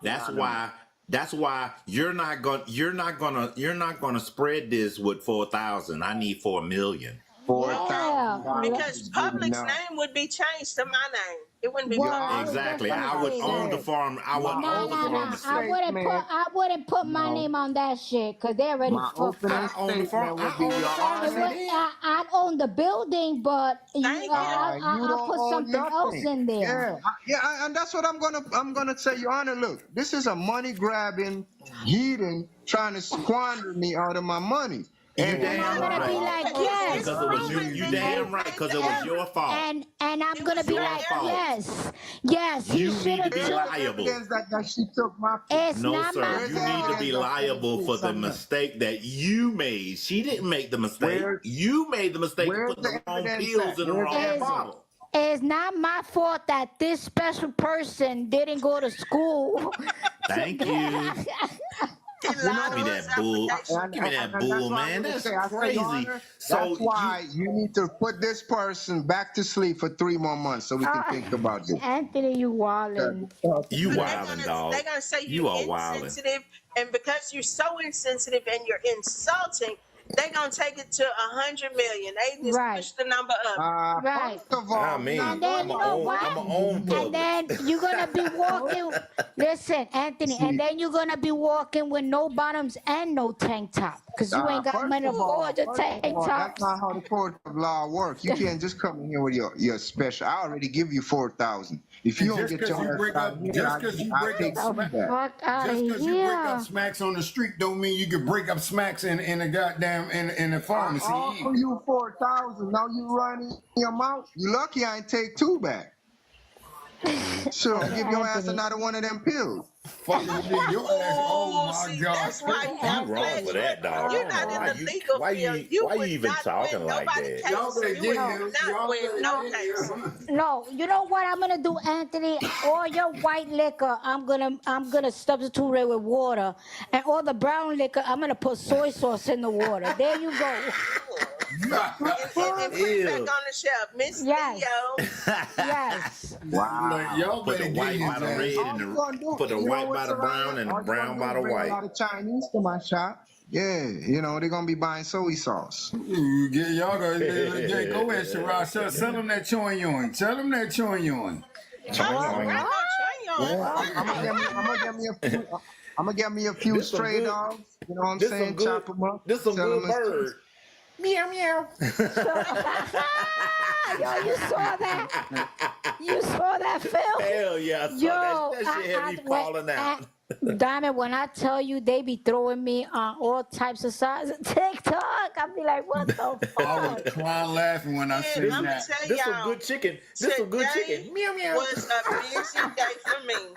exactly. That's why you're not gonna spread this with 4,000. I need 4 million. Yeah. 4,000 Because is good public's enough. name would be changed to my name. It wouldn't be Well, Your I public. was just Exactly. gonna I would say own the that. farm. I would my No, own the no, opening no. farm estate. statement, I wouldn't put my no, name on that shit because they already my fucked opening I up. own the farm. statement I would be, own the Your farm It estate. Honor, would, In. I'd own the building, but Thank you. you I'll don't put own something else nothing. in there. Yeah, and that's what I'm gonna say, Your Honor. Look, this is a money grabbing heathen trying to squander me out of my money. You And damn I'm gonna be right. like, But yes. Because it was you. proven You that damn you right. made Because the it was error. your fault. And I'm It gonna was be your Your like, fault. error. yes, he You should need to have be Where's took. the liable. evidence that she took my? It's No, not my sir. Where's You the need to fault. be evidence that she liable did for the something else? mistake that you made. She didn't make the mistake. Where You made the mistake of where's putting the the wrong evidence pills at? in the Where's the wrong It's evidence? bottle. it's not my fault that this special person didn't go to school to Thank you. get. He You lied Give me on know, his that bull. application. Give me that and that's bull, what I'm man. gonna That's say. I say, Your crazy. Honor, that's So why you need to put this person back to sleep for 3 more months so we can think about this. Anthony, you wildin'. you But wildin', they're dog. gonna say You you're are wildin'. insensitive, and because you're so insensitive and you're insulting, they're gonna take it to 100 million. They just Right, push the number up. right. First of I all, we're And not mean, talking then I'm you a about know own. what? I'm a Publix. own And then Publix. you're gonna be walking. Listen, Anthony, and See, then you're gonna be walking with no bottoms and no tank top, cause you ain't got first money to of afford all, the first of tank all, that's tops. not how the court of law works. You can't just come in here with your special. I already give you 4,000. If you And don't get your ass out of here, I take The 2 back. fuck out of just because you break up here. smacks on the street don't mean you can break up smacks in a goddamn in the I pharmacy offer either. you 4,000. Now you running your mouth. You lucky I ain't take 2 back. Sure, Hey, give your ass Anthony. another one of them pills. Fucking with me, your ass. Oh Oh, my see, god. that's why you You got wrong for pleasure. that, dog. I You're don't know not in why the you. legal Why field. you? You Why you would even not talking win like nobody that? Y'all case. better You get would No. here. not Y'all win better no get here. case. No, you know what I'm gonna do, Anthony? All your white liquor, I'm gonna substitute it with water, and all the brown liquor, I'm gonna put soy sauce in the water. There you go. What the And fuck? put it back Ew. on the shelf. Miss Yes, Theo. yes. Look, Wow. y'all Put better the get white his by the ass. red All and you gonna do, put the you know white what, by the brown Soraya? and the All you brown gonna do by is the bring a white. lot of Chinese to my shop. Yeah, they're gonna be buying soy sauce. Y'all go ahead, Sherrod. Tell them that chewing yoing. Tell them that chewing yoing. Choing Oh, What? bring choing. What? your train on. Yeah, I'm gonna get me, I'm gonna get me a few. I'm gonna get me a few This some stray good. dogs. You know what I'm This some saying? good. Chop them up, This some sell them good as bird. Meow meow. So, yo, you saw that? You saw that, Phil? Hell yeah, I saw that. Yo, That shit had me falling out. Diamond, when I tell you they be throwing me on all types of sides of TikTok, I be like, what the I was fuck? crying laughing when I And seen I'm going that. to tell This some y'all, good chicken. This some good today chicken. Meow meow. was a busy day for me.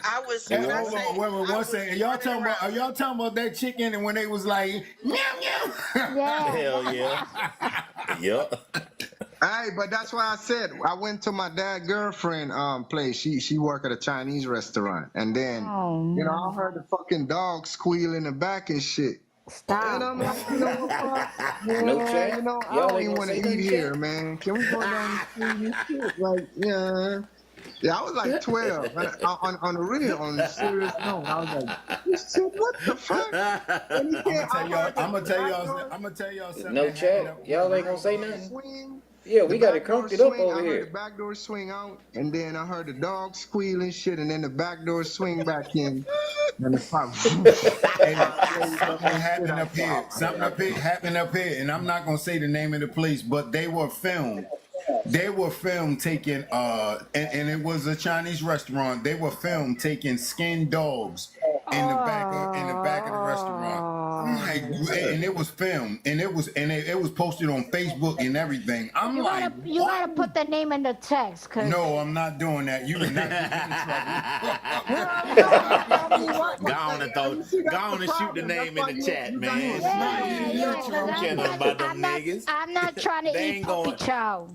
I was, Hey, when I hold say, on, wait, I one was second. Y'all running talking about? Are around. y'all talking about that chicken and when they was like meow meow? Yeah. Hell yeah. Yup. Hey, but that's why I said I went to my dad girlfriend place. She work at a Chinese restaurant, and then I Oh, heard the fucking dog squeal in the back and shit. And stop. I'm like, you know what, fuck? No Yeah, chat. I Y'all don't ain't even gonna want to say eat nothing, here, chat. man. Can we go down the street and shit? Like, yeah. Yeah, I was like 12, and on the real, on the serious note, I was like, this shit, what the fuck? And he can't. I heard I'm gonna the tell back y'all. door. I'm gonna tell y'all something No that happened. chat. Y'all The ain't gonna back say door nothing. swing. Yeah, The we got it back door crunked it up swing. over I heard the here. back door swing out, and then I heard the dog squeal and shit, and then the back door swing back in, and the pop. Hey, Crazy something ass shit. happened I up here. thought, Something up here happened up here, and I'm not gonna say the name of the place, but they were filmed. They were filmed taking and it was a Chinese restaurant. They were filmed taking skinned dogs in the back of the restaurant. I'm like, and it was filmed, and it was posted on Facebook and everything. I'm You like, gotta you what? gotta put the name in the text, cause No, I'm not doing that. You will not get me in hell no, I mean, Go on and throw. you see, Go that's on the and shoot the problem. name That's in why the chat, you got man. to yeah, explain. yeah, Shit. cause Don't care nothing about them niggas. I'm not trying to They eat ain't puppy going. chow.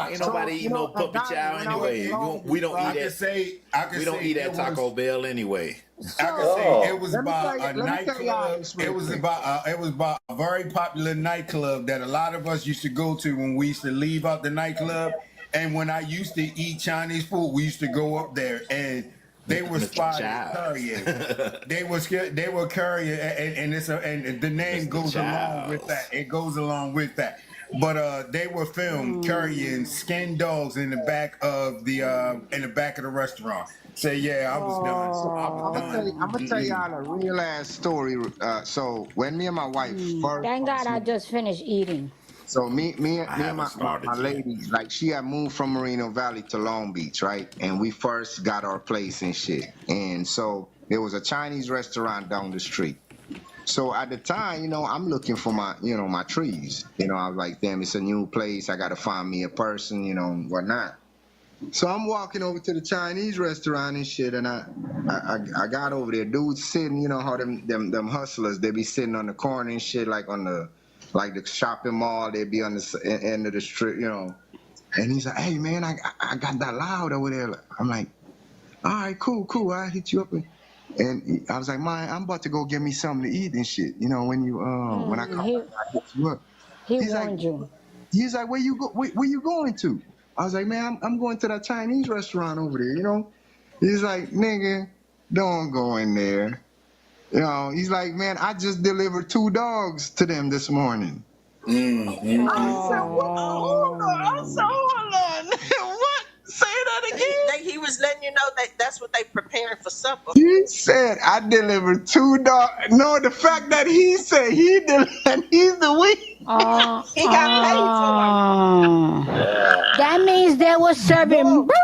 Ain't So, nobody eat no a puppy guy, chow when I was anyway. in We don't I eat can at. say, We don't eat it at Taco was. Bell anyway. I can So say it Oh, was let me about tell a you, let me tell y'all nightclub. this real quick. It was about a very popular nightclub that a lot of us used to go to when we used to leave out the nightclub. And when I used to eat Chinese food, we used to go up there. And They were Mr. spotted Child. carrying. They were carrying, and the name Mr. goes along with that. Childs. It goes along with that. But they were filmed carrying skinned dogs in the back of the restaurant. Say, yeah, I was done. So I was done. I'm gonna tell y'all a real ass story. So when me and my wife first, Thank God I just finished eating. so I me and haven't my started yet. lady, like she had moved from Moreno Valley to Long Beach, right? And we first got our place and shit. And so there was a Chinese restaurant down the street. So at the time, I'm looking for my trees. I was like, damn, it's a new place. I gotta find me a person, whatnot. So I'm walking over to the Chinese restaurant and shit, and I got over there. Dudes sitting, how them hustlers, they be sitting on the corner and shit, like the shopping mall. They be on the end of the street, And he's like, hey man, I got that loud over there. I'm like, all right, cool. I hit you up, and I was like, man, I'm about to go get me something to eat and shit. When I come back, I hit you up. He He's like, warned you. where you going to? I was like, man, I'm going to that Chinese restaurant over there, He's like, nigga, don't go in there. He's like, man, I just delivered 2 dogs to them this morning. I said, what? Hold on. What? Say that again. He was letting you know that that's what they preparing for supper. He said, I delivered 2 dogs. No, the fact that he said he delivered, he's the weak. He got paid for it. That means they were serving No, but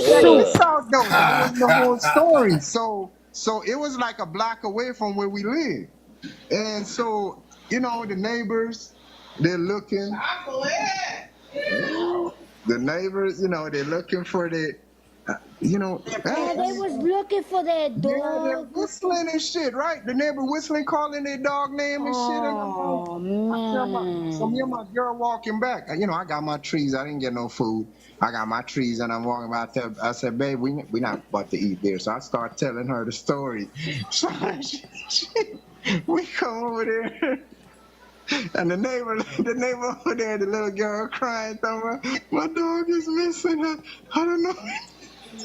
check soup. this out though. That was the whole story. So it was like a block away from where we live. And so, the neighbors, they're looking. The neighbors, they're looking for the, Yeah, they was looking for their yeah, they're dog. whistling and shit, right? The neighbor whistling, calling their dog name and shit. And Oh so me and man. my girl walking back. I got my trees. I didn't get no food. I got my trees, and I'm walking back. I said, babe, we not about to eat there. So I start telling her the story. So we come over there. And the neighbor over there, the little girl crying, talking about, my dog is missing. I don't know.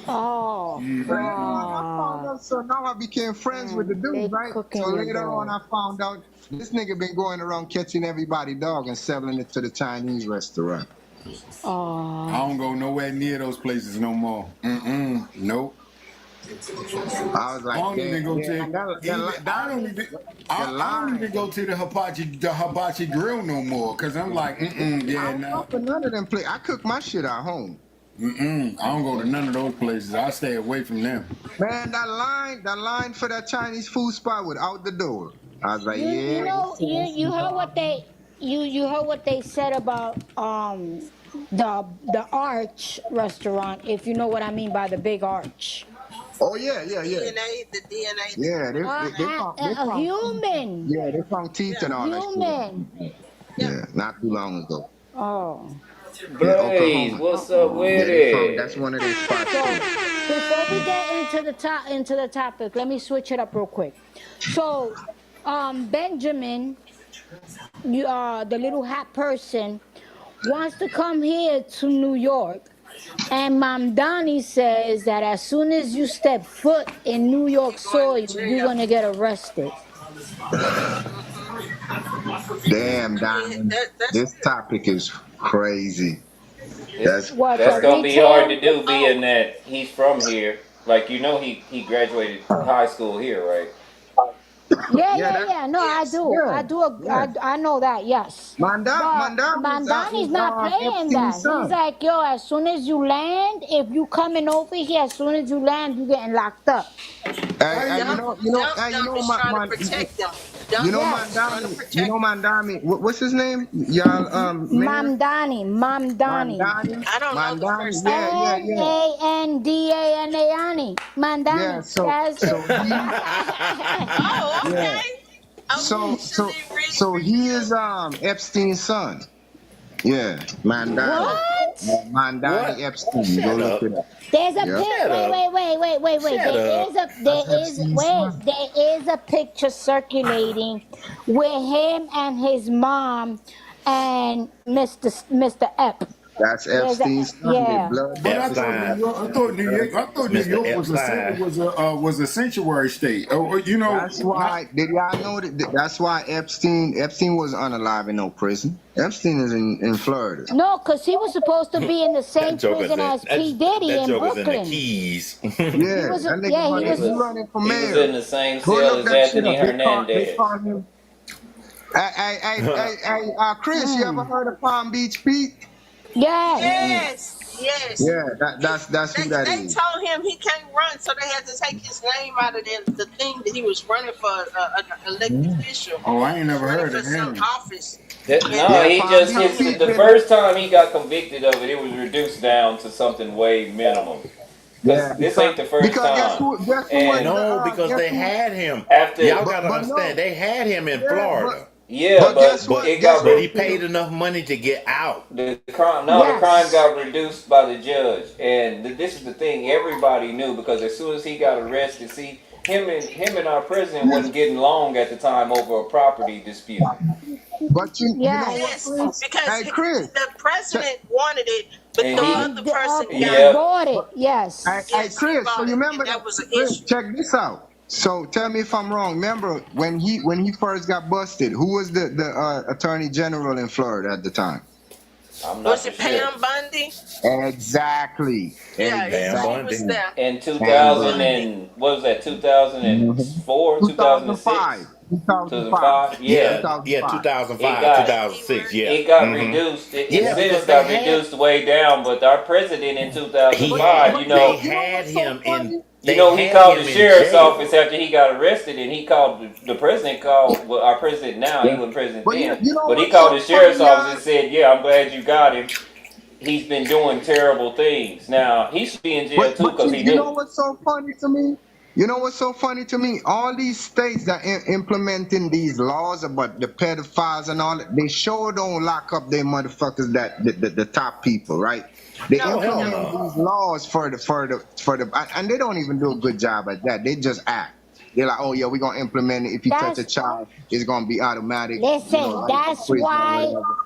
Oh. I found out, so now I became friends with the They dude, right? cooking So your later on, dog. I found out this nigga been going around catching everybody dog and selling it to the Chinese restaurant. I Oh. don't go nowhere near those places no more. Nope. I was I like, don't even go to. and that Even, I don't even. I don't even go to the hibachi grill no more. Cause I'm like, I yeah, don't no. fuck with none of them places. I cook my shit at home. I don't go to none of those places. I stay away from them. Man, that line for that Chinese food spot was out the door. I was like, You heard what they you heard what they said about the Arch restaurant, if you know what I mean by the big arch. oh yeah. The DNA. Yeah, they A found human. yeah, they found teeth and all that Human. shit. Yeah, not too long ago. Oh. Blaze, what's up with it? That's one of their spots. So before we get into the topic, let me switch it up real quick. So Benjamin, the little hat person, wants to come here to New York. And Mom Donnie says that as soon as you step foot in New York soil, you're gonna get arrested. Damn, Don, That's this topic is crazy. It's, What that's for gonna be hard to retail? do, being that he's from here. Like he graduated high school here, right? Yeah. No, I do. Yeah. I know that. Yes. But Mandani's not playing that. He's like, yo, as soon as you land, if you coming over here, as soon as you land, you getting locked up. Dump is trying to protect them. Mandami. What's his name? Y'all, Mayor? Mamdani. I don't know the first name. Mandani. Mandani. Yeah, Oh, okay. so he is Epstein's son. Yeah, Mandani. What? Mandani What? Epstein. Go look it up. There's a Yeah. There is a picture circulating with him and his mom and Mr. Ep. That's There's a, Epstein's son. They yeah. blood. But Epstein, I thought New Mr. York Epstein. was a sanctuary state. You know, That's why. Did y'all know that? That's why Epstein was unalive in no prison. Epstein is in Florida. No, because he was supposed to be in the That same joker's prison in as P. Diddy that in joker's in the Brooklyn. Keys. He Yeah, was, that nigga yeah, he He running. was, He was running for he was mayor. in the same Go cell look as that shit Anthony up. They Hernandez. call him. Chris, you ever heard of Palm Beach Pete? yes. Yes. Yeah, that's who that They is. told him he can't run, so they had to take his name out of the thing that he was running for an elected official. oh, I ain't never Running heard for of some him. office. No, he Palm just Beach Pete the been. first time he got convicted of it, it was reduced down to something way minimum. Yeah, Because this ain't the first because time. guess who was And the No, because guess they who? had him. after, Y'all gotta But understand, no, they had him in yeah, Florida, yeah, but guess but what? it Guess got but what, he Phil? paid enough money to get out. the crime. No, the crime Yes. got reduced by the judge, and this is the thing everybody knew because as soon as he got arrested, see him and our president wasn't getting along at the time over a property dispute. But you know what, Yes. Yes, Chris? because Hey, Chris. the president wanted it, but And the he, other person got yeah, it. Bought it. But, Yes. hey, Yes, he Chris. So bought you it, remember and that that? was an Chris, issue. check this out. So tell me if I'm wrong. Remember when he first got busted? Who was the attorney general in Florida at the time? I'm not Was for it sure. Pam Bundy? Exactly. Yeah, Pam she was Bundy. there. In Pam 2000 Bundy. and what was that? Mhm. 2004, 2005. 2006, 2005. 2005. Yeah, Yeah, yeah, 2005. it 2005, got 2006. Yeah. it got reduced. The Yeah, sentence because they got had reduced way down. But our president in he But 2005, had but they you know had what's so him in funny? they he had called the him in sheriff's office jail. after he got arrested, and he called the president called well, our president now. He Yeah. wasn't president But then, you know but he what's called so the sheriff's funny, office y'all? and said, "Yeah, I'm glad you got him. He's been doing terrible things. Now he should be in jail too But because he you know knew." what's so funny to me? You know what's so funny to me? All these states that implementing these laws about the pedophiles and all that, they sure don't lock up their motherfuckers that the top people, right? They No, Oh they hell implement don't. no. these laws and they don't even do a good job at that. They just act. They're like, oh yeah, we're gonna implement it. If you touch a That's child, it's gonna be automatic, listen. life in That's prison or why. whatever.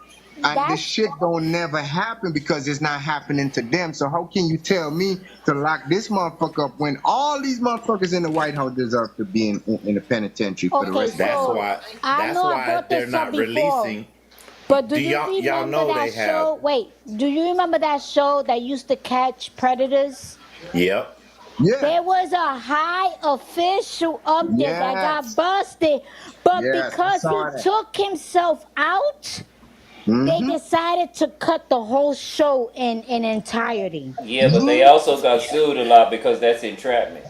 And this That's shit don't never happen because it's not happening to them. So how can you tell me to lock this motherfucker up when all these motherfuckers in the White House deserve to be in the penitentiary for the okay. rest of their That's life? So why I that's know I why brought they're this up not before, releasing. but do Do you y'all remember know that they have? show? Wait, do you remember that show that used to catch predators? Yep. Yeah. There was a high official up there that got Yes. busted, but Yes. I because he saw that. took himself out, they Mm-hmm. decided to cut the whole show in entirety. Yeah, but they also got sued a lot because that's entrapment.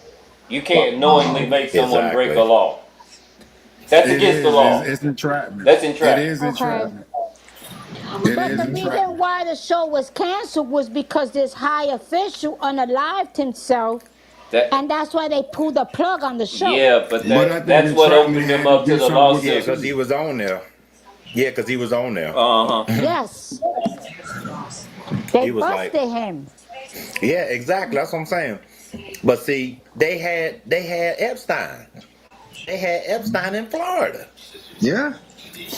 You can't knowingly make someone break a Exactly. law. That's It against the is. law. It's entrapment. That's It entrapment. is Okay. entrapment. It But is the reason entrapment. why the show was canceled was because this high official unalived himself, That and that's why they pulled the plug on the show. yeah, but But I think that's what entrapment opened them had to up to do the something with Yeah, it because lawsuit. he too. was on there. Yeah, because he was on there. Uh huh. Yes, they He was like, busted him. yeah, exactly. That's what I'm saying. But see, they had Epstein. They had Epstein in Florida. Yeah.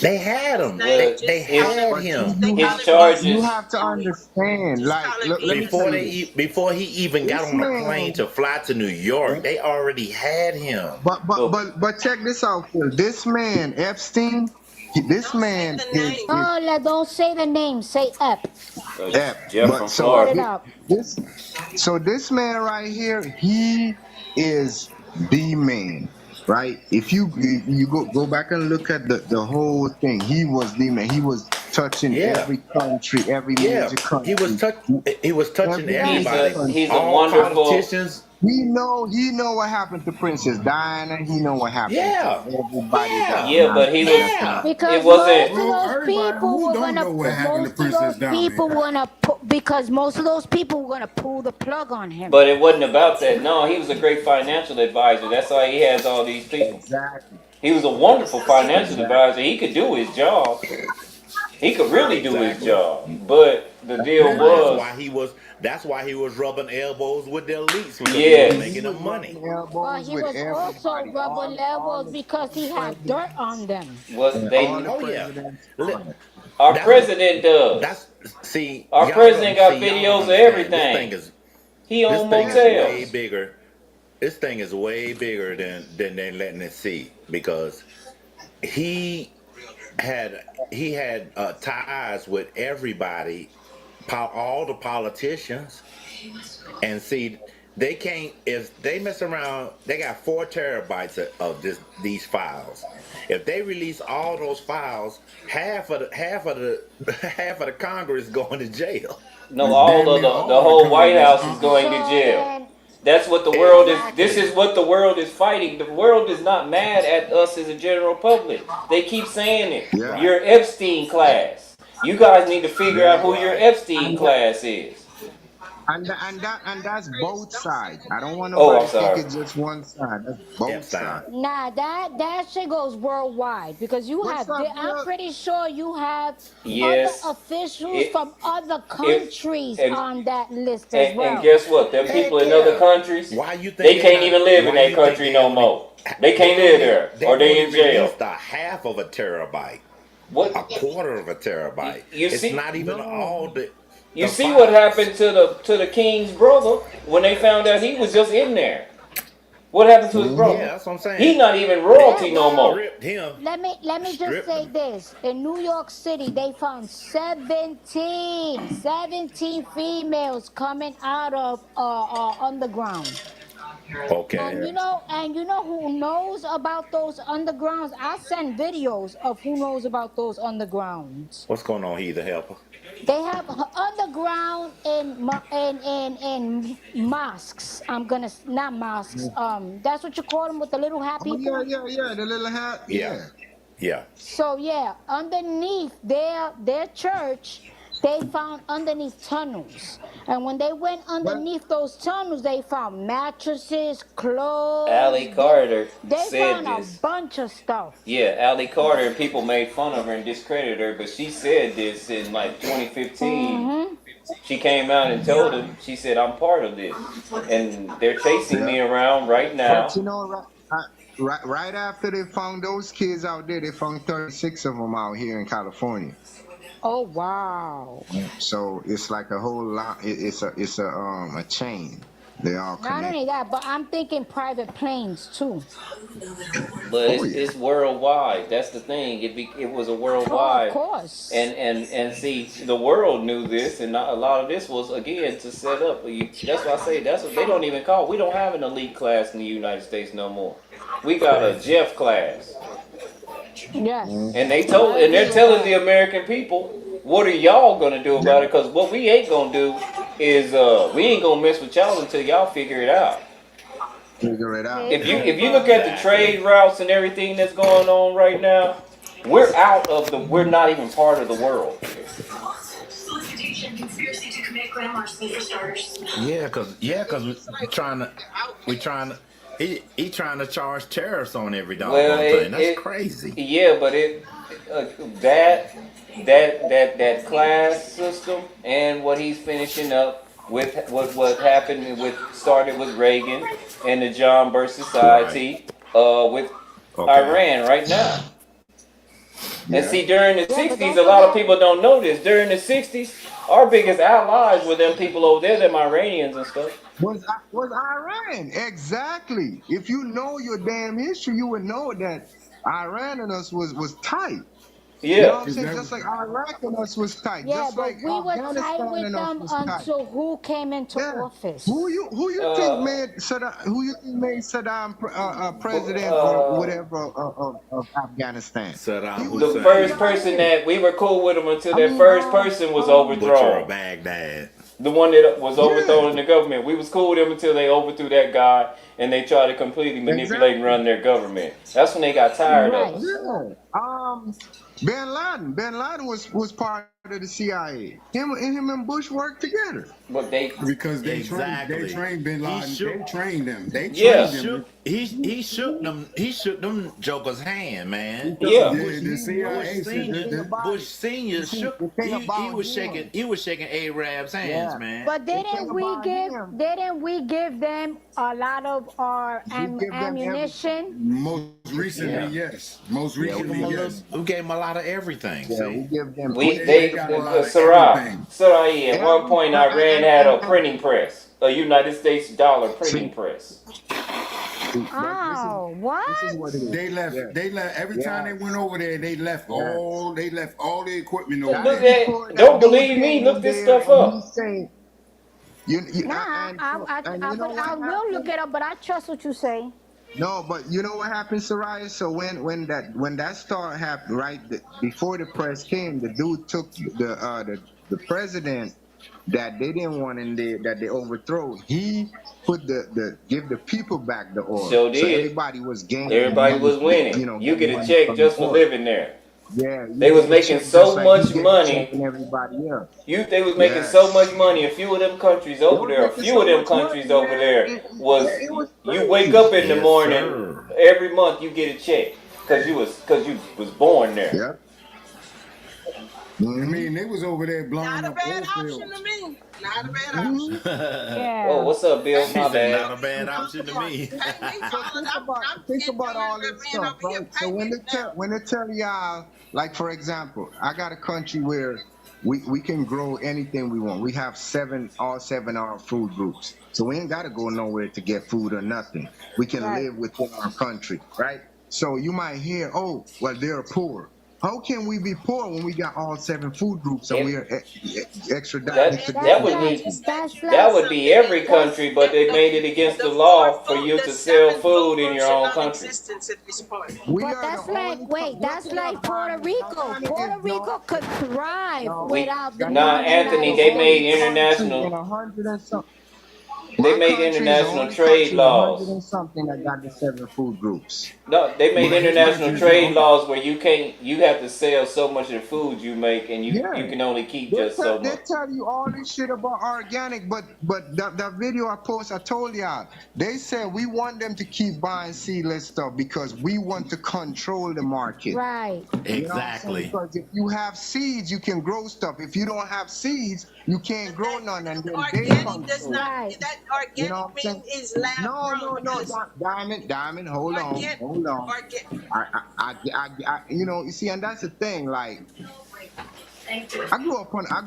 They had him. Well, They his had But him They call his it you charges. have to understand. Just Like, call it look, let me being tell before you they this. before he even got This on a plane man. to fly to New York. They already had him. But Check this out, Phil. This man Epstein. This Don't say man the is name. Oh, don't say the name. Say up. Ep. Jeff But from so Put it Florida. up. this this man right here, he is the man, right? If you go back and look at the whole thing, he was the man. He was touching Yeah, every country, every yeah. major He was country, touch. He was touching every He's major a everybody. country. he's a All wonderful. politicians. He know what happened to Princess Diana. He know what happened to Yeah, everybody that's yeah, Yeah, not but he was. yeah. It Because wasn't. most of Well, those everybody people who were don't gonna know what put happened to most of Princess those people Diana. were gonna put because most of those people were gonna pull the plug on him. But it wasn't about that. No, he was a great financial advisor. That's why he has all these people. exactly, He was a wonderful financial exactly. advisor. He could do his job. He could really do his Exactly. job. But the deal Now, That's was, why he was. That's why he was rubbing elbows with the elites because he was yes. He making was them rubbing money. But elbows he with was also everybody, rubbing all levels because the he had dirt presidents, on them. Was and they all the Oh yeah. presidents Li- on it. Our That's what. president does. That's see. Our Y'all president don't got see. Y'all don't videos of understand. everything. He This own thing is way motels. bigger. This thing is way bigger than they letting it see because he he had ties with everybody, all the politicians, and see they can't if they mess around. They got 4 terabytes of these files. If they release all those files, half of the half of the Congress going to jail. No, all Damn of near the all of the whole White Congress. House is going to So jail. then, That's what the world is. This Exactly. is what the world is fighting. The world is not mad at us as a general public. They keep saying it. Yeah. Right. You're Epstein class. You guys need to figure out Yeah. who your Right. Epstein And class is. that's both sides. I don't want Oh, nobody I'm to think sorry. it's just one side. That's both Epstein. sides. nah, that shit goes worldwide because you What's have. up, I'm Bill? pretty sure you have other Yes. officials It from other if countries and on that list as and well. guess what? Them people Heck in other yeah. countries, Why you think they they can't not? even live in Why that you think country they no only? more. They can't live there, or They've they only in jail. released a half of a terabyte, What a quarter of a terabyte. you It's see? not even No. all You the see what files. happened to the king's brother when they found out he was just in there? What happened to his Hmm. brother? Yeah, that's what I'm He saying. not even They Yeah, royalty no well, more. stripped him, let me just stripped say him. this. In New York City, they found 17 females coming out of underground. Okay, Yeah. And you know who knows about those undergrounds? I send videos of who knows about those undergrounds. what's going on, Heather Helper? They have underground in mosques. I'm gonna not mosques. That's what you call them with the little hat Oh yeah, people. yeah, yeah. The little hat. Yeah, Yeah. yeah. So yeah, underneath their church, they found underneath tunnels, and when they went Well, underneath those tunnels, they found mattresses, Allie clothes. Carter They said found a this. bunch of stuff. Yeah, Allie Carter and people made fun of her and discredited her, but she said this in like 2015. Mm-hmm. She came out and told him, she said, I'm part of this. And they're chasing yeah. me around right But now. you know, right after they found those kids out there, they found 36 of them out here in California. Oh wow! So it's like a whole lot. It's a chain. They all Not connect. only that, but I'm thinking private planes too. But Oh yeah. it's worldwide. That's the thing. It was a Oh, of worldwide. course. And see, the world knew this, and a lot of this was again to set up. That's why I say that's what they don't even call. We don't have an elite class in the United States no more. We got a Crazy. Jeff class, Yes, and I agree they're with telling the that. American people, what are y'all gonna do Yeah. about it? Because what we ain't gonna do is we ain't gonna mess with y'all until y'all figure it out. Figure it out. Hey, If Yeah. you look Cuba. at the Exactly. trade routes and everything that's going on right now, we're not even part of the world. Yeah, cause we trying to he trying to charge tariffs on every Well, doggone thing. That's crazy. yeah, but uh, that that class system and what he's finishing up with what happened with started with Reagan and the John Birch Right. Society with Okay. Iran right now. And Yeah. see, during the Yeah, but 60s, don't a lot of forget. people don't know this. During the 60s, our biggest allies were them people over there, them Iranians and stuff. Was Iran exactly? If you know your damn history, you would know that Iran and us was tight. You know Yeah. what I'm Is saying? that Just like Iraq and us was tight. Yeah, Just like but we were tight Afghanistan with and us them was tight. until who came into Yeah. Who office. you think Uh, made Saddam? Who you think made Saddam president or uh, whatever of Afghanistan? Saddam It was the the first Hussein, person Iranians. that we were cool with them until I that mean, first person was butcher overthrown. of Baghdad. The one that was yeah, overthrown in the government. We was cool with them until they overthrew that guy and they tried to completely manipulate and exactly. run their government. That's when they got tired of Right. us. Yeah. Bin Laden. Bin Laden was part of the CIA. Him and Bush worked together. But they, because they Exactly. trained Bin He Laden. shook. They trained them. They yeah, trained He them. shook. He shook them jokers' hand, man. Because yeah. Bush, The he Bush CIA knew said the Senior, thing that. about Bush it. Senior You see, shook. the thing He about was shaking. him, He was shaking Arab's hands, yeah. man. But The thing about him, didn't we give them a lot of our we give them everything. ammunition? Most recently, Yeah. yes. Most Yeah, We gave him recently, a little. yes. We gave him a lot of everything. yeah, we See. give them We They they got a lot of Sarai everything. Sarai. At one every point, Iran had a and printing press, a United States dollar printing see, press. Oh, this is what it what? is. They left. Yeah, They left. Every time they yeah, went over there, they left yeah. all. They left all the equipment over That Look is there. before at, that don't dude believe me. came Look in this there stuff and he up. said, Nah, and you know what I will look happened? it up, but I trust what you say. No, but you know what happened, Soraya? So when that start happened, right? Before the press came, the dude took the president that they didn't want in there that they overthrow. He put the give the people back the oil, So so did. everybody was gaining Everybody money. was winning. You Getting get a money check from the just for oil. living there. Yeah, you They was get a making check just so like he much get a check money. and everybody else. They was making so much Yes, money. A few of them countries they over was there, a making few of so them much countries money, over man. there was. It was You wake up crazy. in the Yes, morning sir. every month. You get a check because you was born there. Yep. I Hmm. mean, they was over there blowing Not a up bad oil option to fields. me. Not a bad Hmm. option. Oh, Yeah. what's up, Bill? Pay He My me said, for bad. not a over here bad So option think to about me. think, Pay me for so all of think that. about I'm think about enjoying all this being stuff, over here. right? So Pay me now. when they tell y'all, like for example, I got a country where we can grow anything we want. We have all seven our food groups. So we ain't gotta go nowhere to get food or nothing. We can Right. live within our country, right? So you might hear, oh, well, they're poor. How can we be poor when we got all seven food groups and we It, are that that would Like be extradited? that's that like would be Something every that that's country, but they the made it against the four law for food, you the to sell seven food food in your groups are own country. non-existent at this point. We but are the that's like only wait, look that's it up, like Puerto Diamond. Now, Rico. Diamond is Puerto Rico could thrive no, We without the nah, Diamond is Anthony. the They United made only States. country in international. 100 and something. They My made country is the international only trade country in 100 laws. and something that got the seven food groups. No, they made But his international country is the trade only. laws where you have to sell so much of the food you make, and you Yeah, can only keep just so they much. tell you all this shit about organic, but that video I post, I told y'all, they said we want them to keep buying seedless stuff because we want to control the market. Right. You know what I'm saying? Exactly. Because if you have seeds, you can grow stuff. If you don't have seeds, you can't But grow none, and that then they organic does control. not. Right. That You know organic what I'm saying? mean is lab grown No, because Diamond, hold on, organic, hold on. organic. You see, and that's the thing. Like, I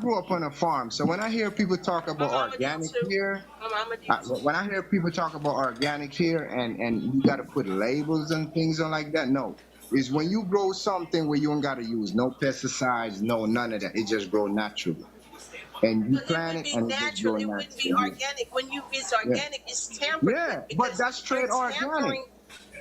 grew up on a farm, so when I hear people talk My about mama did organic too. here, My mama did too. when I hear people talk about organic here, and you got to put labels and things on like that, no. Is when you grow something where you don't got to use no pesticides, no none of that. It just grow naturally, and you But it plant would it, be and it just natural. grow It wouldn't be naturally. organic. When it's Yeah, organic, it's tampered with yeah, but because that's you're straight organic. tampering.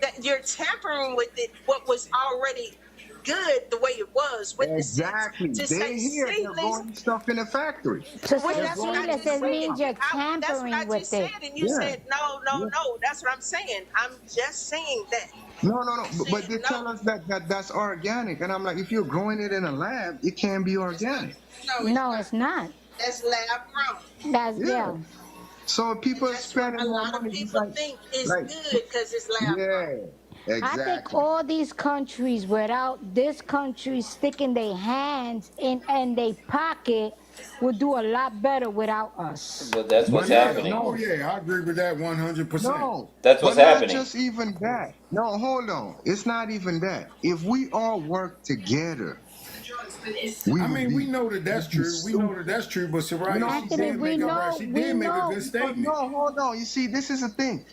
That you're tampering with it. What was already good the way it was with the seeds. Exactly. To say They here, they're seedlings, growing stuff in the factory. To well, say They're that's what growing I it seedless, in the just it said. warehouse. means you're That's what I tampering with just said, it. and you Yeah, said no, no, yeah. no. That's what I'm saying. I'm just saying that. No. I But said they no. tell us that's organic, and I'm like, if you're growing it in a lab, it can be It's not. organic. No, it's No, not. it's not. That's lab grown. That's Yeah. yeah. So And people are that's what spending a more lot of money. It's people think is like, good because it's lab grown. yeah, I think exactly. all these countries, without this country sticking their hands in and their pocket, would do a lot better without us. But that's what's But Yeah, yeah, happening. oh no, yeah, I agree with that 100%. no. That's what's But not happening. just even that. No, hold on. It's not even that. If we all work together, we I would mean, we be know that that's true. We know that super. that's true. But You know Soraya, what she I'm Anthony, did saying? we make a right. know, She we did make a good know. But statement. no, hold on. You see, this is the thing.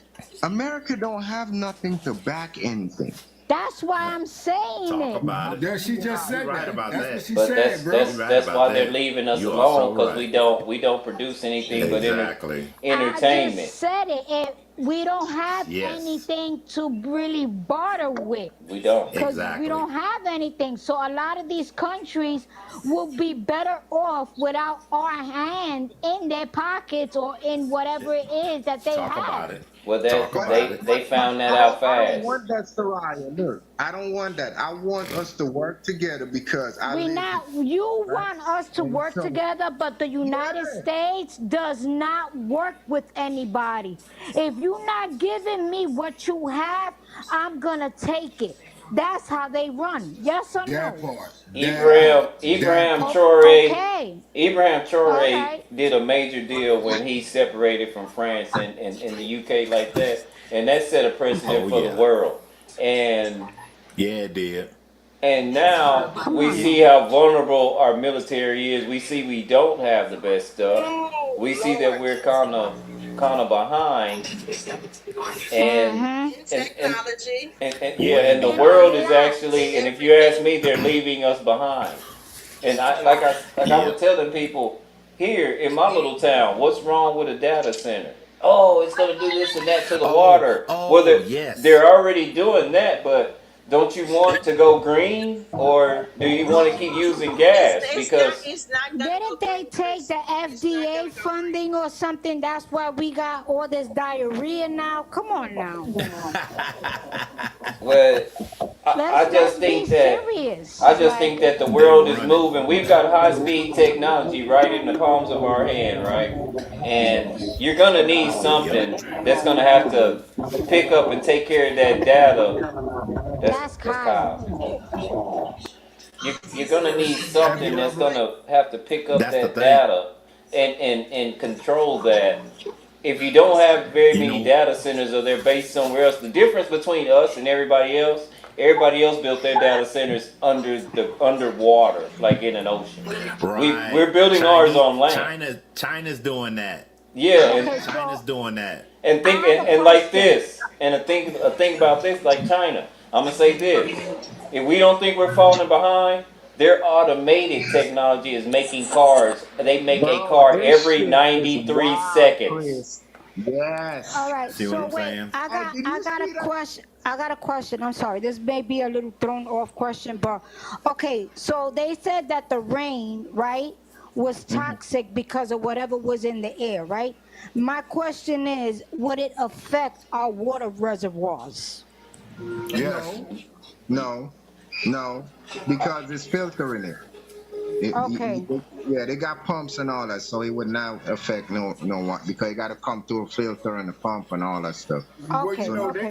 America don't have nothing to back anything. That's why I'm saying Talk it. about it. Yeah, she just You're said right that. about That's that. what she But said, bro. that's You're right that's about why they're that. leaving us You are so alone because right. we don't produce anything but Exactly. I entertainment. just said it. We don't have Yes. anything to really barter with. We don't. Because we Exactly. don't have anything. So a lot of these countries will be better off without our hand in their pockets or in whatever it is that they Talk have. about it. Well, Talk that But about they it. they found that I out don't fast. want that, Soraya. Look, I don't want that. I want us to work together because I We live here, not you right? want us to And work so, together, but the United yeah, States does not work with anybody. If you're not giving me what you have, I'm gonna take it. That's how they run. Yes or That no? part. That Ibrahim part. That Ibrahim part. Traore Okay. Ibrahim All Traore right. did a major deal when he separated from France and the UK like that, and that set a precedent Oh for the yeah. world. And Yeah, it did. and now Come we on It see now. how vulnerable our military is. We see we don't have the best stuff. Oh We see that Lord. we're kind of behind, and Mm-hmm. In and technology. and yeah, yeah, and the In indeed. a world is lot. In actually, and if you ask everything. me, they're leaving us behind. And I was Yep. telling people here in my little town, what's wrong with a data center? Oh, it's gonna do this and that to the Oh, water. Well, oh, they're yes. already doing that, but don't you want to go green, or do you want to keep using gas? Because It's not gonna go Didn't they green, take Chris. the It's not FDA gonna go green. funding or something? That's why we got all this diarrhea now. Come on now. well, I Let's just be think that serious. I just Like think that the They world is run it. moving. We've got high speed technology right in the palms of our hand, right? And you're gonna need Yep. something that's gonna have to pick up and take care of that data. that's That's Kyle. Kyle. You're gonna need Have something you that's ever gonna have to pick up That's the that thing. data and control that. If you don't have very You many know, data centers or they're based somewhere else, the difference between us and everybody else built their data centers underwater, like in an ocean. right. We're building ours on land. China's doing that. Yeah, Okay, China's so doing that. and I think have a and like question. this, and a thing about this, like China. I'm gonna say this: if we don't think we're falling behind, their automated technology is making cars. They make a bro, car this every shit is 93 wild, seconds. Chris. Yes. All right, See what so I'm wait, saying? Hey, did I you got a see that? question. I got a question. I'm sorry. This may be a little thrown off question, but okay, so they said that the rain, right, was toxic because of whatever was in the air, right? My question is, would it affect our water reservoirs? yes. No, no, no, because it's filtering it. Okay. Yeah, they got pumps and all that, so it would not affect no one because it got to come through a filter and a pump and all that stuff. Well, Okay. So no, Okay.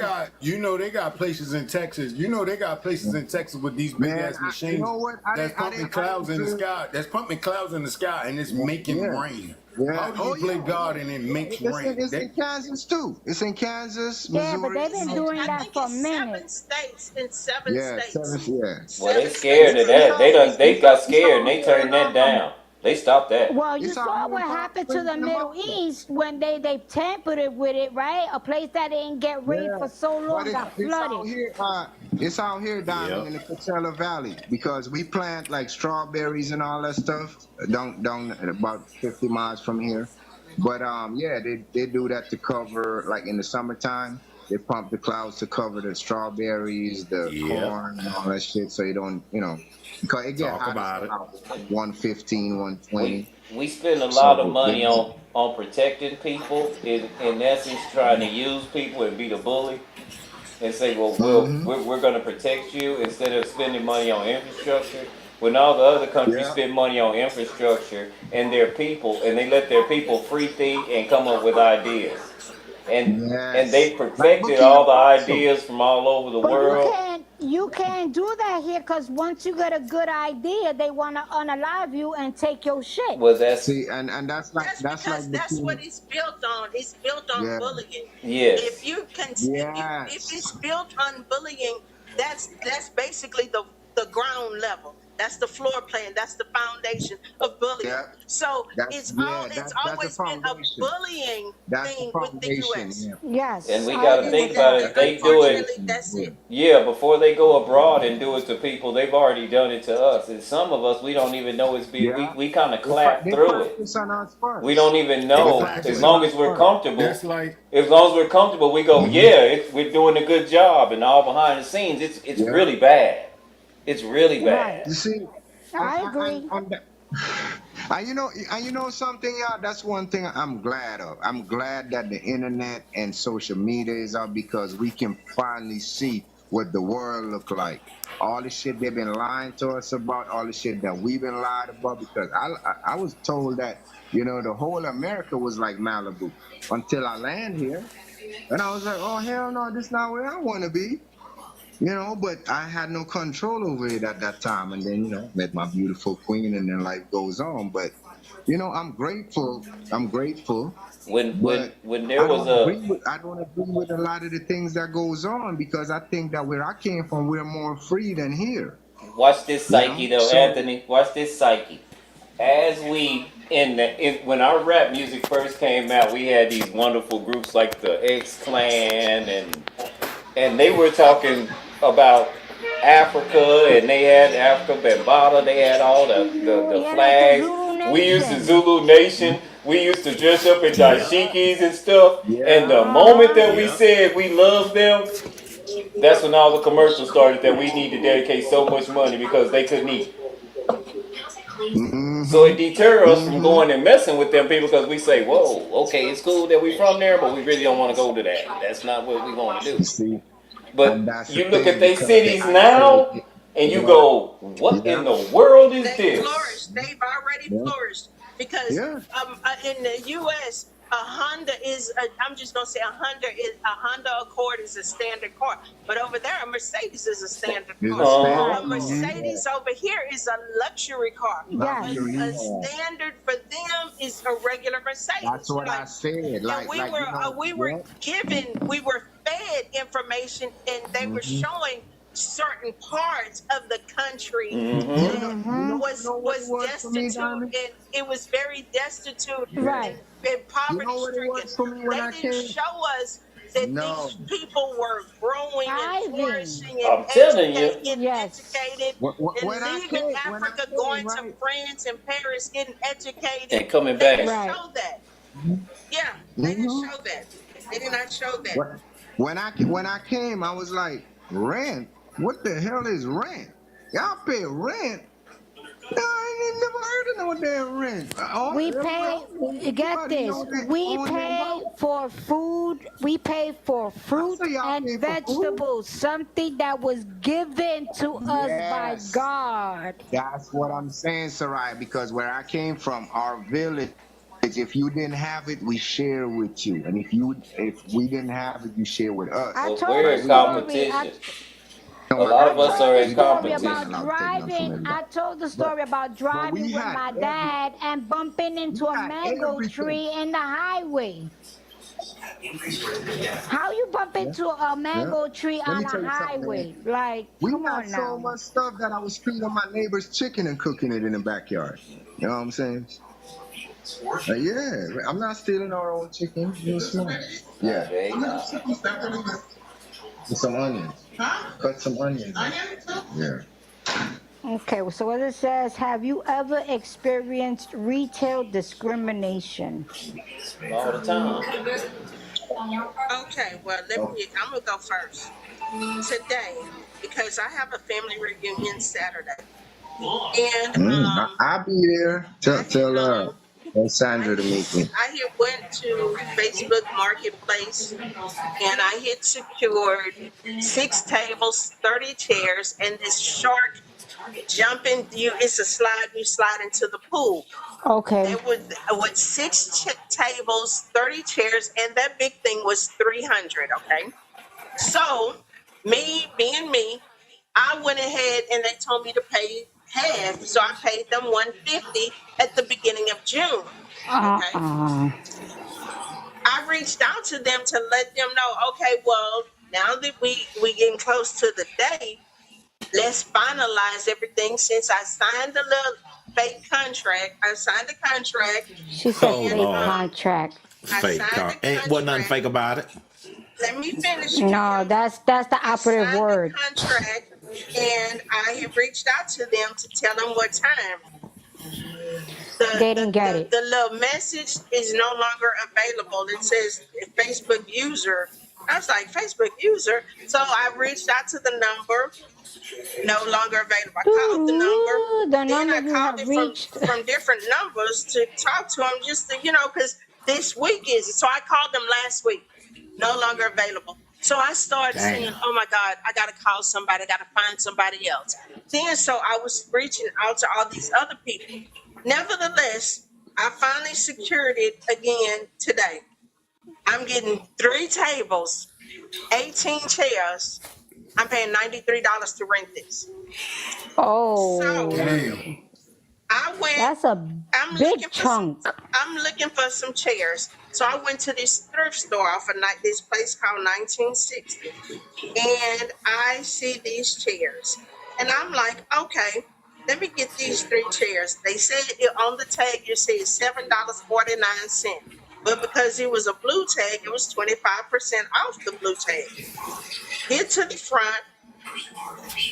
they got places in Texas. They got places in Texas with these big man, ass you machines know what? that's pumping I clouds didn't in the feel. sky. That's pumping clouds in the sky and it's making Yeah, rain. yeah. How do Oh you play yeah, God and it makes rain? it's in Kansas too. It's in Kansas, Yeah, but Missouri. they've You been know, doing I that think for a it's minute. yeah, seven. Yeah, Well, they Seven scared states of in that. Kansas. They got it's scared and out they here turned that down. They stopped that. Well, you it's out saw here in what Palm happened to Springs the and the Middle mountains. East when they tampered it with it, right? A place that didn't get rained Yeah, for so but long got it's out flooded. here. It's out here, Diamond, Yep. in the Coachella Valley because we plant like strawberries and all that stuff down about 50 miles from here. But yeah, they do that to cover like in the summertime. They pump the clouds to cover the strawberries, the Yep. corn, and all that shit, so you don't, because it get Talk hot as about it. hell, 115, We 120. we spend a lot of So they, money on protecting people. In essence, trying to use people and be the bully and say, well, hmm we're going to protect you instead of spending money on infrastructure. When all the other countries yeah, spend money on infrastructure and their people, and they let their people free think and come up with ideas, and yes, they like perfected Burkina all the Faso. ideas from all over the But world. you can't do that here because once you get a good idea, they want to unalive you and take your shit. Well, that's See, and That's that's like because that's what Burkina. it's built on. It's built on Yeah. bullying. yes. If Yes. it's built on bullying, that's basically the ground level. That's the floor plan. That's the foundation of bullying. Yeah. So it's That's the always been a foundation. bullying That's the thing with the foundation. U.S. Yeah. And Yes, we I got to agree think with about that. it. If That's the they do it, Unfortunately, foundation. that's Yeah. it. yeah, before they go abroad and do it to people, they've already done it to us. And some of us, we don't even know it's being, Yeah. we kind of clap They through it. practice on us We don't first. even They know. As practice on Exactly. long us as we're first. comfortable, That's like as long as we're comfortable, we go, yeah, we're doing a good job. And all behind the scenes, it's Yeah. really bad. It's really Right. bad. You see, I agree. and And you know something, y'all. That's one thing I'm glad of. I'm glad that the internet and social media is out because we can finally see what the world look like. All the shit they've been lying to us about, all the shit that we've been lied about. Because I was told that the whole America was like Malibu until I land here, and I was like, oh hell no, this not where I want to be. But I had no control over it at that time. And then, met my beautiful queen, and then life goes on. But, I'm grateful. I'm grateful. When there I was don't a agree with I don't agree with a lot of the things that goes on because I think that where I came from, we're more free than here. watch this psyche though, So Anthony. Watch this psyche. As we when our rap music first came out, we had these wonderful groups like the X Clan and they were talking about Africa and they had Africa Bambata, they had all the Yeah, like the flags. Zulu We used the Nation. Zulu Nation. We used to dress up in Yeah. dashikis and stuff. And yeah, the moment Uh-huh. that we Yeah. said we love them, that's when all the commercials started that we need to dedicate so much money because they couldn't eat. So it mm-hmm, deters us from mm-hmm. going and messing with them people because we say, whoa, okay, it's cool that we from there, but we really don't want to go to that. That's not what we want to do. You see, and But that's the you look at thing they because they cities isolate now it. and you Yeah, go, what yeah, in the world is They this? flourished. They've already yeah, flourished because yeah. in the U.S. a Honda is. I'm just gonna say a Honda Accord is a standard car, but over there a Mercedes is a standard It's a car. standard. Uh-huh. Right. A Yeah, Mercedes over here is a luxury car. Yes. luxury. A Yeah. standard for them is a regular That's Mercedes. what I said. And Like, yeah. we were fed information, and they were Hmm. showing certain parts of the country Mm-hmm. You know, you Mm-hmm. know, you know what it was was for me, destitute, Diamond? and it was very destitute Yeah. Right. and You poverty know what it stricken. was for me when They I didn't came? show us that No. these people were growing and Thriving. flourishing and I'm telling you. getting Yes. educated and leaving Africa, going to Right? France and Paris, getting educated. And coming They didn't back. Right. show that. Yeah, they didn't Mm-hmm. show that. They did not show that. When I came, I was like, rent? What the hell is rent? Y'all pay rent? No, I ain't never heard of no damn rent. We pay, get Everybody this, know they we own their pay house. for food, we pay for I fruit say y'all and pay for food. vegetables, something that was given to us by Yes. God. That's what I'm saying, Sarai, because where I came from, our village, if you didn't have it, we share with you. And if we didn't have it, you share with us. I Well, told we're the But in we don't story. competition. know A what lot I of that us is. are told the in We don't story know. We competition. ain't about allowed to take nothing driving. from I them. told the But story about but driving we with had my dad and bumping into a mango everything. tree in the highway. How you bump Yeah, into a yeah. mango tree Let me on a tell you something, man. highway? Like, We come had on so now. much stuff that I was feeding my neighbor's chicken and cooking it in the backyard. You know what I'm saying? Yeah, I'm not stealing our own chicken. You're smart. Nah, Yeah. they With not. some onions. Cut some onions. Yeah. Okay, so what it says, have you ever experienced retail discrimination? All the time. Okay, well, I'm gonna go first today because I have a family reunion Saturday, and I'll be there. I had Tell Sandra I to meet me. had went to Facebook Marketplace, and I had secured 6 tables, 30 chairs, and this shark jumping. It's a slide. You slide into the pool. Okay. There was with tables, 30 chairs, and that big thing was 300. Okay, so me being me, I went ahead and they told me to pay half, so I paid them 150 at the beginning of June. Okay, Uh-uh. I reached out to them to let them know. Okay, well, now that we getting close to the day, let's finalize everything. Since I signed the little fake contract, I signed the contract, She said Oh and fake Lord. contract. I Fake signed car. the Ain't wasn't nothing contract. fake about it. Let me finish, No, Kim. that's the I operative signed the word. contract, and I have reached out to them to tell them what time. The, They the, didn't get the, it. the little message is no longer available. It says Facebook user I was like, Facebook user. So I reached out to the number, no longer available. I called the number. Doo-doo. The Then number I you called have it reached. from different numbers to talk to them, just to, because this week is it. So I called them last week, no longer available. So I started saying, Damn. oh my God, I got to call somebody, I got to find somebody else. Then so I was reaching out to all these other people. Nevertheless, I finally secured it again today. I'm getting 3 tables, 18 chairs. I'm paying $93 to rent this. Oh, So Damn. I went. that's a I'm big looking for some. chunk. I'm looking for some chairs. So I went to this thrift store off a night. This place called 1960, and I see these chairs, and I'm like, okay, let me get these 3 chairs. They said on the tag you see it's $7.49, but because it was a blue tag, it was 25% off the blue tag. Get to the front.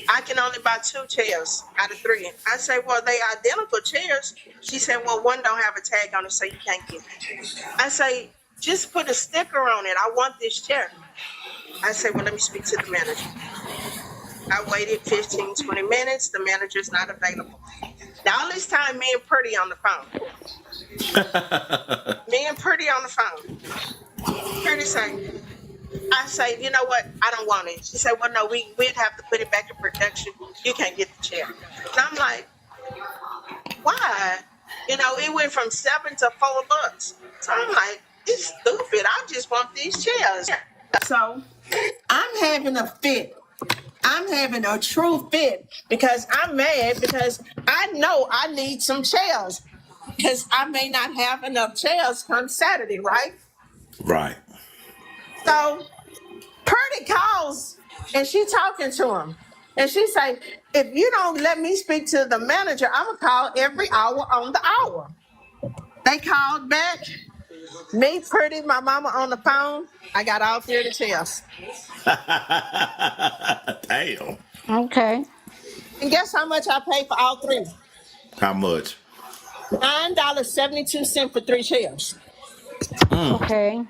I can only buy 2 chairs out of 3. I say, well, they identical chairs. She said, well, one don't have a tag on it, so you can't get it. I say, just put a sticker on it. I want this chair. I say, well, let me speak to the manager. I waited 15, 20 minutes. The manager's not available. Now, all this time, me and Pretty on the phone. Me and Pretty on the phone. Pretty say, I say, you know what? I don't want it. She said, well, no, we'd have to put it back in production. You can't get the chair. And I'm like, why? It went from $7 to $4. So I'm like, it's stupid. I just want these chairs. So I'm having a fit. I'm having a true fit because I'm mad because I know I need some chairs because I may not have enough chairs come Saturday, right? Right. So Purdy calls and she talking to him. And she say, if you don't let me speak to the manager, I'm going to call every hour on the hour. They called back. Me, Purdy, my mama on the phone. I got all 3 of the chairs. Damn. Okay. And guess how much I paid for all 3? How much? $9.72 for 3 chairs. Okay.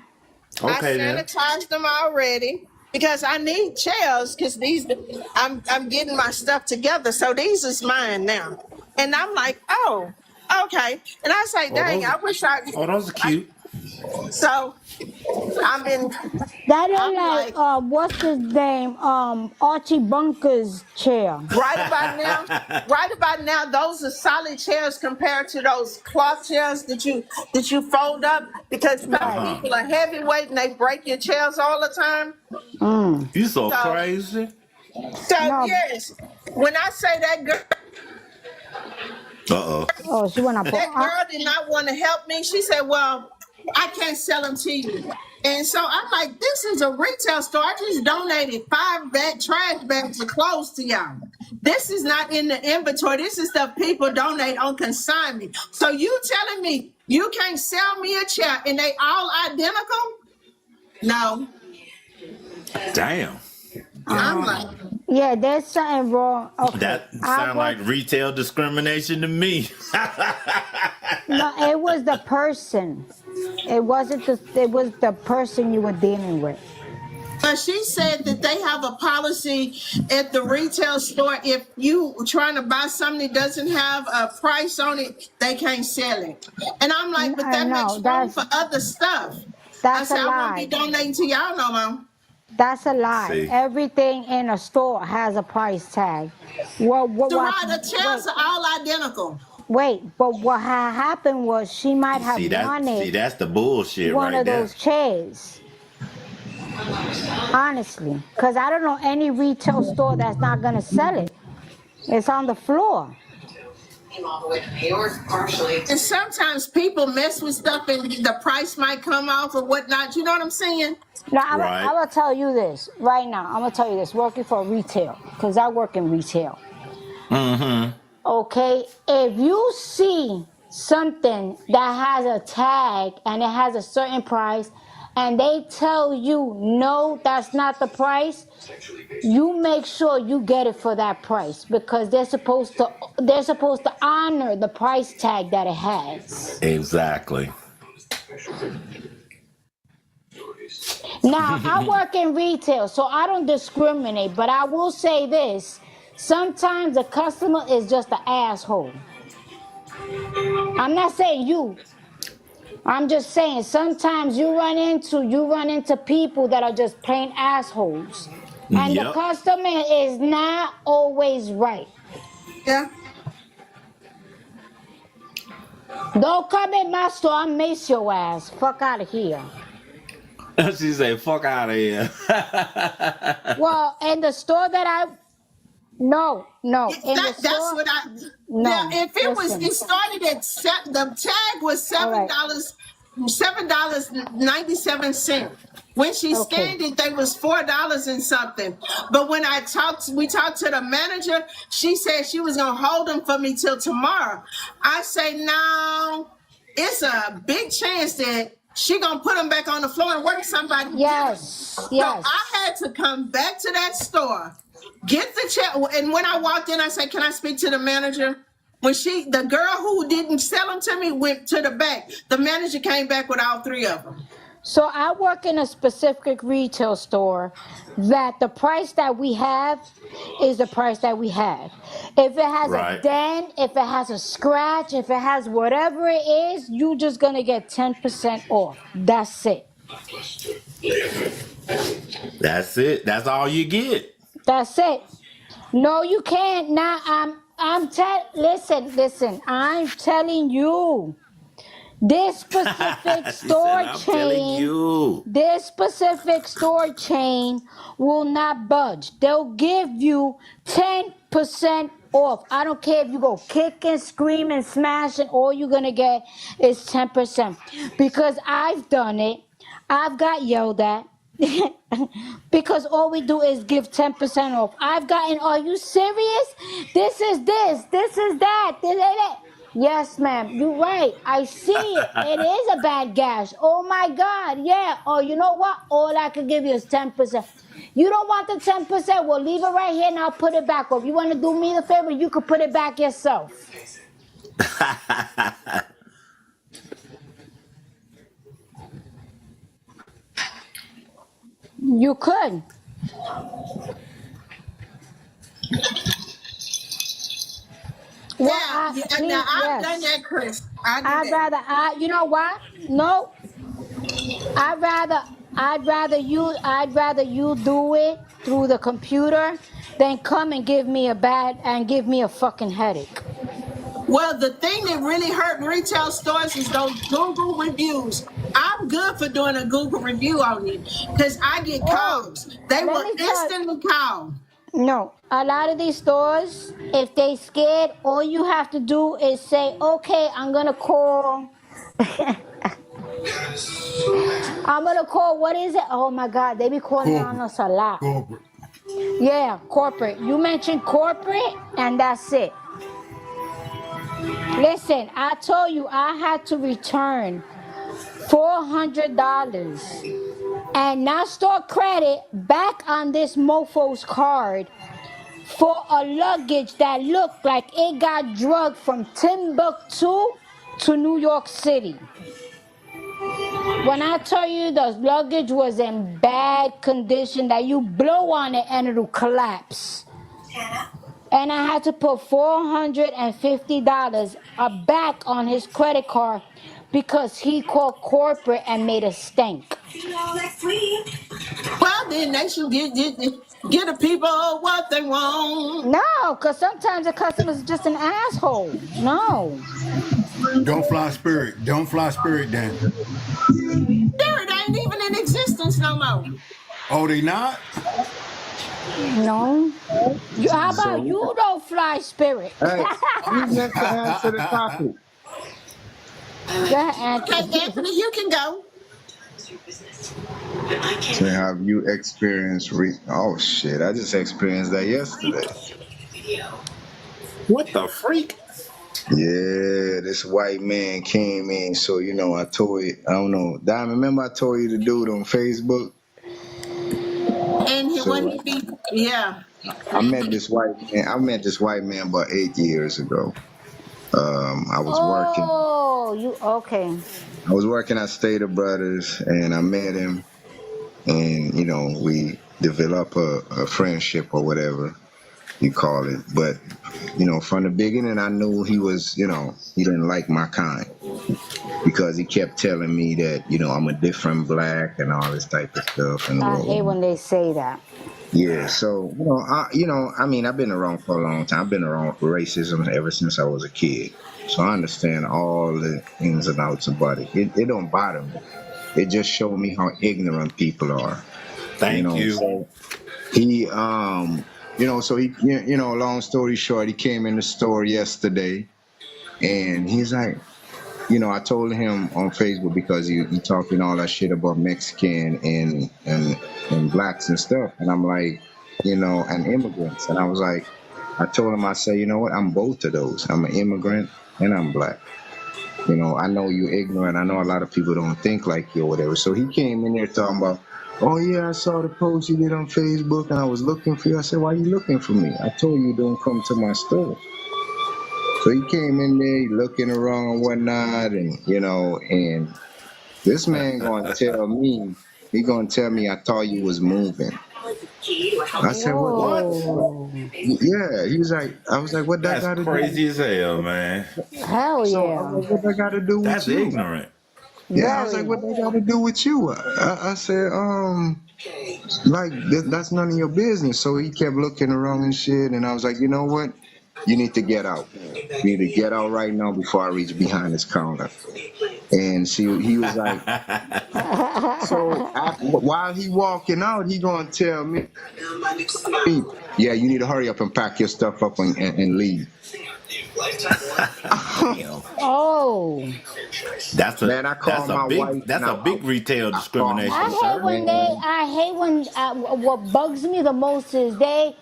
Okay I then. sanitized them already because I need chairs because these I'm getting my stuff together. So these is mine now. And I'm like, oh, okay. And I say, dang, those- I wish I Oh, those are cute. so I've been That is I'm like, like what's his name? Archie Bunker's chair. right about now, those are solid chairs compared to those cloth chairs that you fold up because some Right. people are heavyweight and they break your chairs all the time. Mm. You so So crazy. so No. yes, when I say that girl. Uh-oh. Oh, she went up. That girl did not want to help me. She said, well, I can't sell them to you. And so I'm like, this is a retail store. I just donated 5 trash bags of clothes to y'all. This is not in the inventory. This is stuff people donate on consignment. So you telling me you can't sell me a chair and they all identical? No. Damn. I'm like, Yeah, there's something wrong. Okay. That I sound like was, retail discrimination to me. no, it was the person. It wasn't it was the person you were dealing with. but she said that they have a policy at the retail store. If you trying to buy something that doesn't have a price on it, they can't sell it. And I'm like, but I that makes know. room That's for other stuff. I that's a said, I won't be lie. donating to y'all no more. That's a lie. See. Everything in a store has a price tag. The chairs are all identical. But what had happened was she might have wanted that's the bullshit one right of there. those chairs. Honestly, because I don't know any retail store that's not gonna sell it. It's on the floor. And sometimes people mess with stuff and the price might come off or whatnot. You know what I'm saying? Now, I'm Right. gonna tell you this right now. I'm gonna tell you this. Working for retail, because I work in retail. Mm-hmm. Okay, if you see something that has a tag and it has a certain price, and they tell you no, that's not the price, you make sure you get it for that price because they're supposed to honor the price tag that it has. Exactly. Now, I work in retail, so I don't discriminate, but I will say this. Sometimes the customer is just an asshole. I'm not saying you. I'm just saying sometimes you run into people that are just plain assholes. And the Yep. customer is not always right. Yeah. Don't come in my store, I'll mace your ass. Fuck out of here. She say, "Fuck out of here." Well, in the store that I no, in the That's store, what I. Now, no. if it was, Listen. it started at the tag was All right. $7.97. When she Okay. scanned it, they was $4 and something. But when we talked to the manager, she said she was gonna hold them for me till tomorrow. I say no, it's a big chance that she gonna put them back on the floor and work somebody. Yes. So Yes. I had to come back to that store, get the check, and when I walked in, I said, "Can I speak to the manager?" When the girl who didn't sell them to me went to the back. The manager came back with all three of them. So I work in a specific retail store that the price that we have is the price that we have. If it has a Right. dent, if it has a scratch, if it has whatever it is, you just gonna get 10% off. That's it. That's it. That's all you get. That's it. No, you can't. Now listen, I'm telling you. This specific She store said, "I'm telling chain, you." this specific store chain will not budge. They'll give you 10% off. I don't care if you go kicking, screaming, smashing, all you're gonna get is 10%. Because I've done it. I've got yelled at. Because all we do is give 10% off. I've gotten, are you serious? This is that, this is that. Yes, ma'am, you're right. I see it. It is a bad gash. Oh my God, yeah. Oh, you know what? All I could give you is 10%. You don't want the 10%? Well, leave it right here and I'll put it back. Or if you want to do me the favor, you could put it back yourself. You could. Well, Now I've done yes. that, Chris. I do I'd that. rather, you know what? No, I'd rather you do it through the computer than come and give me a fucking headache. Well, the thing that really hurt retail stores is those Google reviews. I'm good for doing a Google review on you because I get Oh, calls. They let will me tell instantly call. no, a lot of these stores, if they scared, all you have to do is say, okay, I'm gonna call. What is it? Oh my God, they be calling on Corporate. us a lot. Corporate. Yeah, corporate. You mentioned corporate, and that's it. Listen, I told you I had to return $400 and not store credit back on this mofo's card for a luggage that looked like it got drugged from Timbuktu to New York City. When I tell you the luggage was in bad condition, that you blow on it and it'll collapse. And I had to put $450 back on his credit card because he called corporate and made a stink. Well, then they should get the people what they want. No, because sometimes the customer is just an asshole. No. Don't fly Spirit. Don't fly Spirit then. Spirit ain't even in existence no more. Oh, they not? No. How about So, you don't fly Spirit? hey, who's next to answer the topic? Go ahead, Okay, Anthony. Anthony, you can go. So have you experienced oh shit, I just experienced that yesterday. What the freak? Yeah, this white man came in, so I told you, I don't know, Diamond, remember I told you to do it on Facebook? And So when he be, yeah. I met this white man about 8 years ago. I was working Oh, you okay. I was working at Stater Brothers and I met him and we develop a friendship or whatever you call it. But from the beginning, I knew he was, he didn't like my kind because he kept telling me that I'm a different black and all this type of stuff and I hate what. when they say that. Yeah, so I mean, I've been around for a long time. I've been around racism ever since I was a kid, so I understand all the ins and outs about it. It don't bother me. It just showed me how ignorant people are. Thank you. So he so he long story short, he came in the store yesterday, and he's like, I told him on Facebook because he talking all that shit about Mexican and blacks and stuff, and I'm like, and immigrants, and I was like, I told him, I said, you know what, I'm both of those. I'm an immigrant and I'm black. I know you're ignorant. I know a lot of people don't think like you or whatever. So he came in there talking about, oh yeah, I saw the post you did on Facebook and I was looking for you. I said, why are you looking for me? I told you don't come to my store. So he came in there looking around and whatnot, and and this man gonna tell me, I thought you was moving. I said, what? What? Whoa. Yeah, he was like, I was like, what that That's got to do? crazy as hell, man. Hell So I was yeah. like, what that got to do with That's you? ignorant. Yeah, I was like, Very. what that got to do with you? I said, like that's none of your business. So he kept looking around and shit, and I was like, you know what? You need to get out. You need to get out right now before I reach behind this counter. And he was like, so while he walking out, he gonna tell me, yeah, you need to hurry up and pack your stuff up and leave. Damn. Oh. Man, I called my wife and That's a big retail I called my discrimination, sir. man. I hate when what bugs me the most is they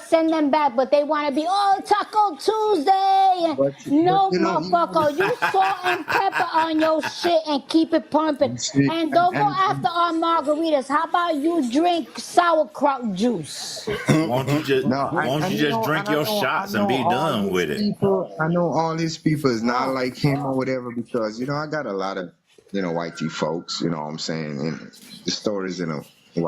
send them back, but they want to be Taco Tuesday. But No, you know, motherfucker, you salt and pepper on your shit and keep it pumping. you see, And don't go after and our margaritas. How about you drink sauerkraut juice? Won't you just no, won't you and just drink your I shots and know be all done his with it? people. I know all his people is not Oh, like him or whatever because I got a lot of white folks. You know what I'm saying? And the stories